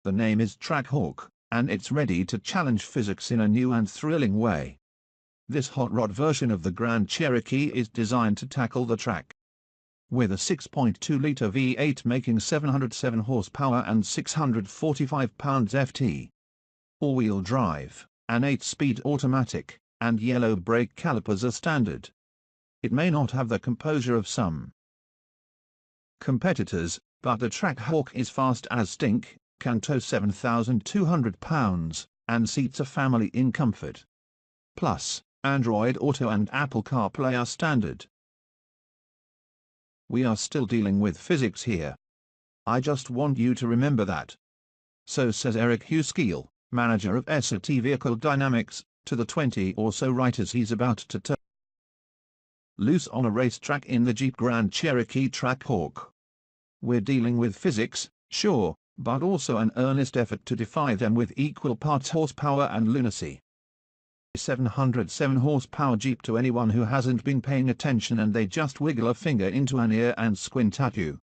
The name is Trackhawk, and it's ready to challenge physics in a new and thrilling way. This hot rod version of the Grand Cherokee is designed to tackle the track. With a 6.2-liter V8 making 707 horsepower and 645 pounds-ft. All-wheel drive, an 8-speed automatic, and yellow brake calipers are standard. It may not have the composure of some competitors, but the Trackhawk is fast as stink, can tow 7,200 pounds, and seats a family in comfort. Plus, Android Auto and Apple CarPlay are standard. We are still dealing with physics here. I just want you to remember that. So says Erich Heuschele, manager of SAT Vehicle Dynamics, to the 20 or so writers he's about to turn loose on a racetrack in the Jeep Grand Cherokee Trackhawk. We're dealing with physics, sure, but also an earnest effort to defy them with equal parts horsepower and lunacy. 707 horsepower Jeep to anyone who hasn't been paying attention and they just wiggle a finger into an ear and squint at you.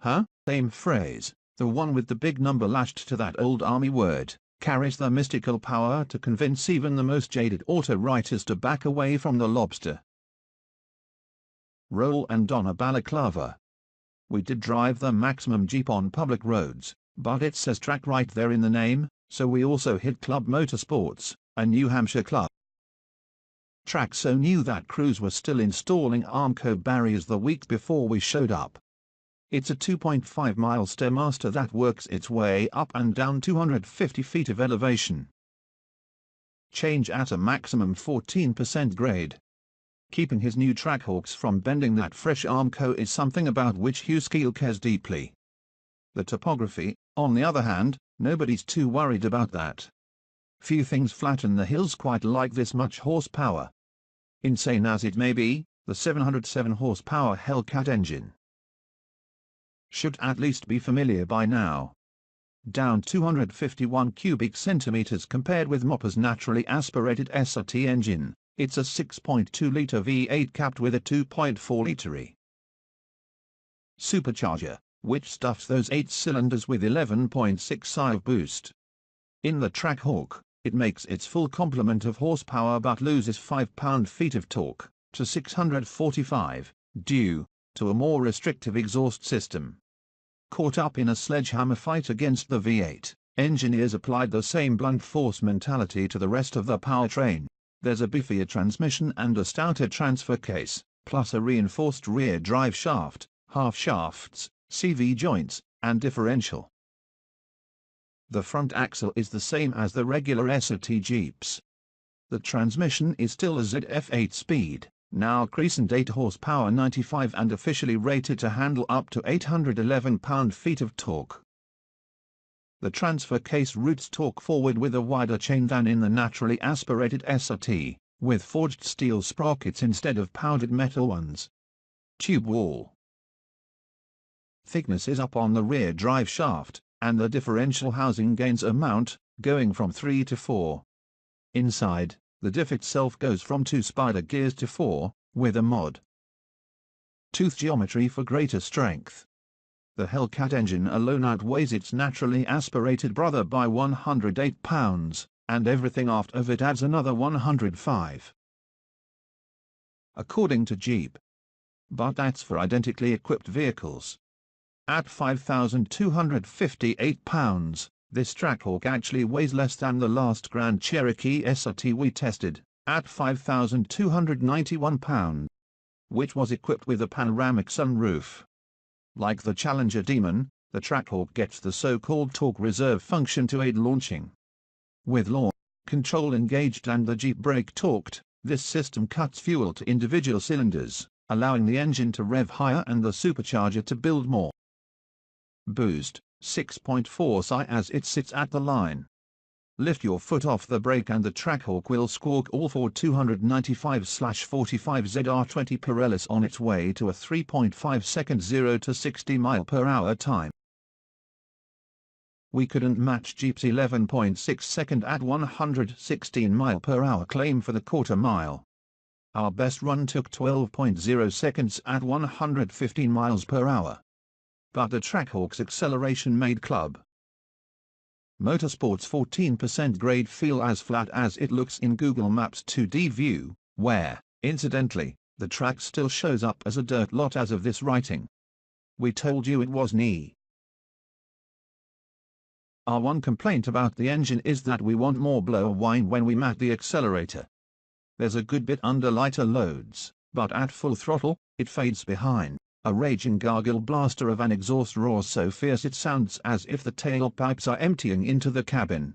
Huh? Same phrase, the one with the big number lashed to that old army word, carries the mystical power to convince even the most jaded auto writers to back away from the lobster. Roll and don a balaclava. We did drive the maximum Jeep on public roads, but it says track right there in the name, so we also hit Club Motorsports, a New Hampshire club. Track so new that crews were still installing Armco barriers the week before we showed up. It's a 2.5-mile stairmaster that works its way up and down 250 feet of elevation. Change at a maximum 14% grade. Keeping his new Trackhawks from bending that fresh Armco is something about which Heuschele cares deeply. The topography, on the other hand, nobody's too worried about that. Few things flatten the hills quite like this much horsepower. Insane as it may be, the 707 horsepower Hellcat engine should at least be familiar by now. Down 251 cubic centimeters compared with Mopper's naturally aspirated SRT engine, it's a 6.2-liter V8 capped with a 2.4-liter supercharger, which stuffs those 8 cylinders with 11.6 of boost. In the Trackhawk, it makes its full complement of horsepower but loses 5 pound-feet of torque, to 645, due to a more restrictive exhaust system. Caught up in a sledgehammer fight against the V8, engineers applied the same blunt force mentality to the rest of the powertrain. There's a beefier transmission and a stouter transfer case, plus a reinforced rear drive shaft, half shafts, CV joints, and differential. The front axle is the same as the regular SRT Jeeps. The transmission is still a ZF 8-speed, now crescent 8 horsepower 95 and officially rated to handle up to 811 pound-feet of torque. The transfer case routes torque forward with a wider chain than in the naturally aspirated SRT, with forged steel sprockets instead of powdered metal ones. Tube wall thickness is up on the rear drive shaft, and the differential housing gains a mount, going from 3 to 4. Inside, the diff itself goes from 2 spider gears to 4, with a mod tooth geometry for greater strength. The Hellcat engine alone outweighs its naturally aspirated brother by 108 pounds, and everything aft of it adds another 105. According to Jeep. But that's for identically equipped vehicles. At 5,258 pounds, this Trackhawk actually weighs less than the last Grand Cherokee SRT we tested, at 5,291 pounds, which was equipped with a panoramic sunroof. Like the Challenger Demon, the Trackhawk gets the so-called torque reserve function to aid launching. With launch control engaged and the Jeep brake torqued, this system cuts fuel to individual cylinders, allowing the engine to rev higher and the supercharger to build more boost, 6.4 psi as it sits at the line. Lift your foot off the brake and the Trackhawk will squawk all for 295/45 ZR20 Pirellis on its way to a 3.5 second 0 to 60 mph time. We couldn't match Jeep's 11.6 second at 116 mph claim for the quarter mile. Our best run took 12.0 seconds at 115 mph. But the Trackhawk's acceleration made club Motorsport's 14% grade feel as flat as it looks in Google Maps 2D view, where, incidentally, the track still shows up as a dirt lot as of this writing. We told you it was knee. Our one complaint about the engine is that we want more blower whine when we mat the accelerator. There's a good bit under lighter loads, but at full throttle, it fades behind, a raging gargle blaster of an exhaust roar so fierce it sounds as if the tailpipes are emptying into the cabin.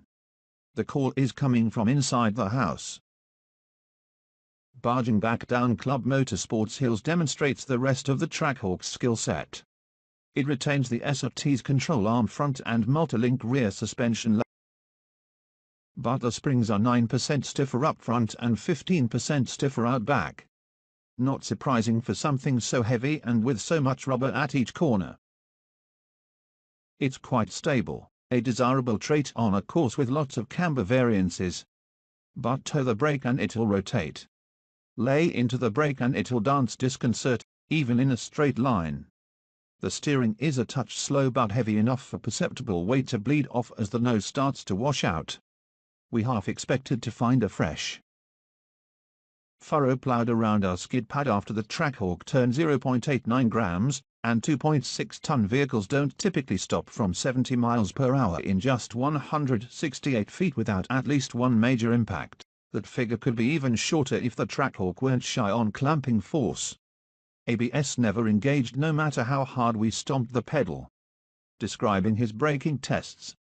The call is coming from inside the house. Barging back down Club Motorsport's hills demonstrates the rest of the Trackhawk's skill set. It retains the SRT's control arm front and multi-link rear suspension, but the springs are 9% stiffer up front and 15% stiffer out back. Not surprising for something so heavy and with so much rubber at each corner. It's quite stable, a desirable trait on a course with lots of camber variances. But toe the brake and it'll rotate. Lay into the brake and it'll dance disconcert, even in a straight line. The steering is a touch slow but heavy enough for perceptible weight to bleed off as the nose starts to wash out. We half expected to find a fresh furrow plowed around our skid pad after the Trackhawk turned 0.89 grams, and 2.6-ton vehicles don't typically stop from 70 miles per hour in just 168 feet without at least one major impact. That figure could be even shorter if the Trackhawk weren't shy on clamping force. ABS never engaged no matter how hard we stomped the pedal. Describing his braking tests,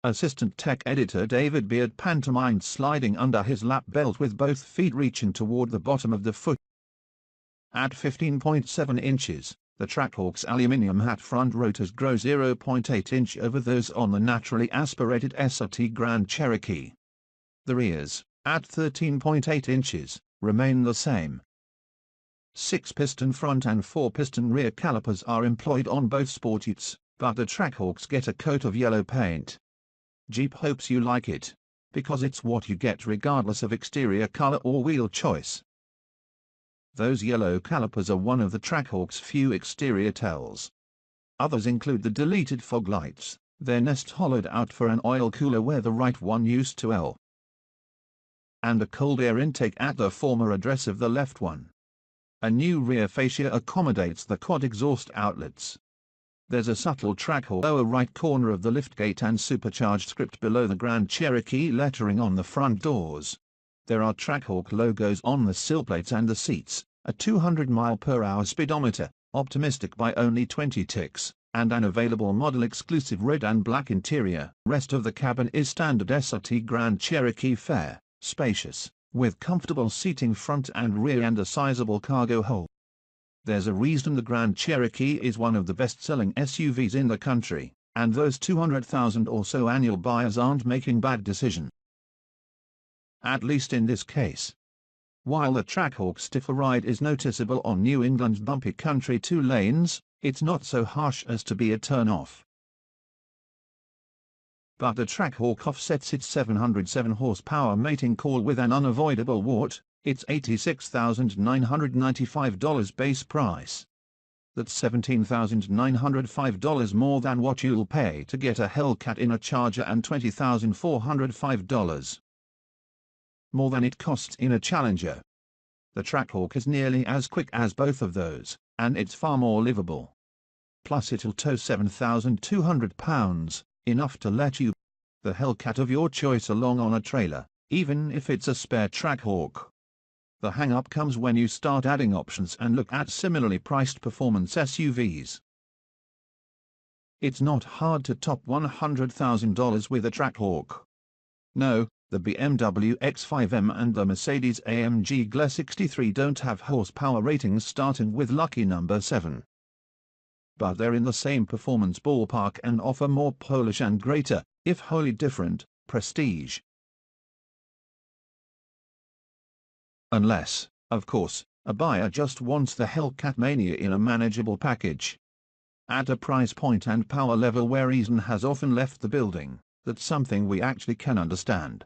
Assistant Tech Editor David Beard pantomimed sliding under his lap belt with both feet reaching toward the bottom of the foot. At 15.7 inches, the Trackhawk's aluminium hat front rotors grow 0.8 inch over those on the naturally aspirated SRT Grand Cherokee. The rears, at 13.8 inches, remain the same. 6-piston front and 4-piston rear calipers are employed on both Sportutes, but the Trackhawks get a coat of yellow paint. Jeep hopes you like it, because it's what you get regardless of exterior color or wheel choice. Those yellow calipers are one of the Trackhawk's few exterior tells. Others include the deleted fog lights, their nest hollowed out for an oil cooler where the right one used to L, and a cold air intake at the former address of the left one. A new rear fascia accommodates the quad exhaust outlets. There's a subtle Trackhawk lower right corner of the liftgate and supercharged script below the Grand Cherokee lettering on the front doors. There are Trackhawk logos on the sill plates and the seats, a 200 mph speedometer, optimistic by only 20 ticks, and an available model-exclusive red and black interior. Rest of the cabin is standard SRT Grand Cherokee fare, spacious, with comfortable seating front and rear and a sizable cargo hold. There's a reason the Grand Cherokee is one of the best-selling SUVs in the country, and those 200,000 or so annual buyers aren't making bad decisions. At least in this case. While the Trackhawk's stiffer ride is noticeable on New England's bumpy country 2 lanes, it's not so harsh as to be a turn-off. But the Trackhawk offsets its 707 horsepower mating call with an unavoidable wart, its $86,995 base price. That's $17,905 more than what you'll pay to get a Hellcat in a Charger and $20,405 more than it costs in a Challenger. The Trackhawk is nearly as quick as both of those, and it's far more livable. Plus it'll tow 7,200 pounds, enough to let you the Hellcat of your choice along on a trailer, even if it's a spare Trackhawk. The hang-up comes when you start adding options and look at similarly priced performance SUVs. It's not hard to top $100,000 with a Trackhawk. No, the BMW X5M and the Mercedes-AMG GLE 63 don't have horsepower ratings starting with lucky number 7. But they're in the same performance ballpark and offer more polish and greater, if wholly different, prestige. Unless, of course, a buyer just wants the Hellcat Mania in a manageable package. At a price point and power level where reason has often left the building, that's something we actually can understand.